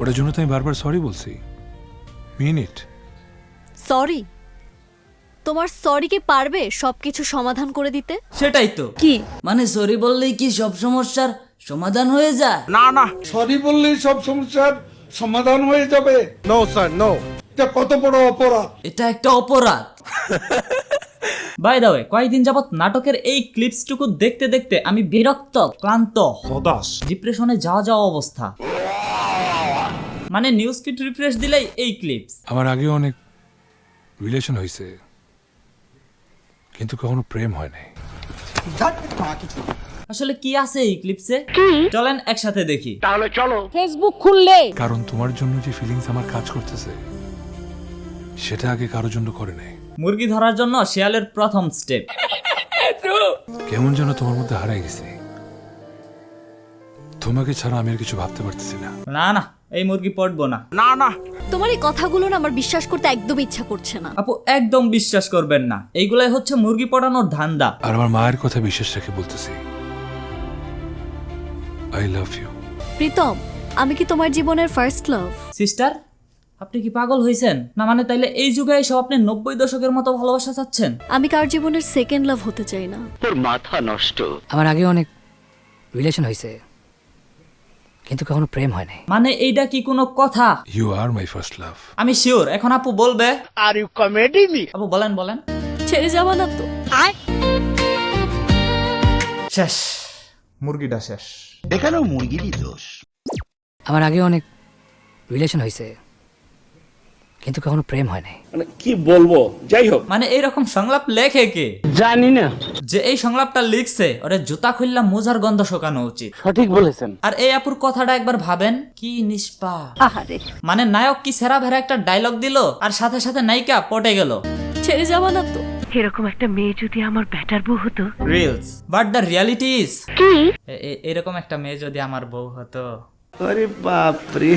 ওটার জন্য তো আমি বারবার সরি বলছি। মিন ইট। সরি? তোমার সরি কি পারবে সবকিছু সমাধান করে দিতে? সেটাই তো। কি মানে সরি বললেই কি সব সমস্যার সমাধান হয়ে যায়? না সরি বললেই সব সমস্যার সমাধান হয়ে যাবে? No sir no. এটা কত বড় অপরাধ! এটা একটা অপরাধ। বাই দ্য ওয়ে, কয়েকদিন যাবত নাটকের এই ক্লিপসটুকু দেখতে দেখতে আমি বিরক্ত, ক্লান্ত, হতাশ, ডিপ্রেশনে যাওয়া অবস্থা। মানে নিউজ ফিড রিফ্রেশ দিলেই এই ক্লিপস। আমার আগে অনেক রিলেশন হয়েছে, কিন্তু কখনো প্রেম হয় নাই। আসলে কি আছে এই ক্লিপসে? চলেন একসাথে দেখি। ফেসবুক খুললে কারণ তোমার জন্য যে ফিলিংস আমার কাজ করতেছে সেটা আগে কারোর জন্য করে নাই। মুরগি ধরার জন্য শিয়ালের প্রথম স্টেপ। কেমন যেন তোমার মধ্যে হারাই গেছি। তোমাকে ছাড়া আমি আর কিছু ভাবতে পারতেছি না। না এই মুরগি পড়বো না। তোমার এই কথাগুলো না আমার বিশ্বাস করতে একদম ইচ্ছা করছে না। আপু একদম বিশ্বাস করবেন না, এইগুলাই হচ্ছে মুরগি পড়ানোর ধান্দা। আর আমার মায়ের কথা বিশ্বাস রেখে বলতেছি, আই লাভ ইউ। প্রীতম, আমি কি তোমার জীবনের ফার্স্ট লাভ? সিস্টার, আপনি কি পাগল হয়েছেন? না মানে তাইলে এই যুগে এসে আপনি 90 দশকের মতো ভালোবাসা চাচ্ছেন? আমি কার জীবনের সেকেন্ড লাভ হতে চাই না। আমার আগে অনেক রিলেশন হয়েছে, কিন্তু কখনো প্রেম হয় নাই। মানে এইটা কি কোনো কথা? You are my first love. আমি শিওর এখন আপু বলবে। Are you comedy me? আপু বলেন। ছেড়ে যাবা না তো? শেষ, মুরগিটা শেষ। এখানেও মুরগিরই দোষ। আমার আগে অনেক রিলেশন হয়েছে, কিন্তু কখনো প্রেম হয় নাই। মানে কি বলবো, যাই হোক। মানে এইরকম সংলাপ লেখে কে? জানি না। যে এই সংলাপটা লিখছে ওরে জুতা খুললা মোজার গন্ধ শোকানো উচিত। সঠিক বলেছেন। আর এই আপুর কথাটা একবার ভাবেন, কি নিষ্পাপ। মানে নায়ক কি সেরা ভেরা একটা ডায়লগ দিল আর সাথে সাথে নায়িকা পটে গেল। ছেড়ে যাবা না তো? এরকম একটা মেয়ে যদি আমার ব্যাটার বউ হতো। Reels, but the reality is এরকম একটা মেয়ে যদি আমার বউ হতো। আরে বাপ রে।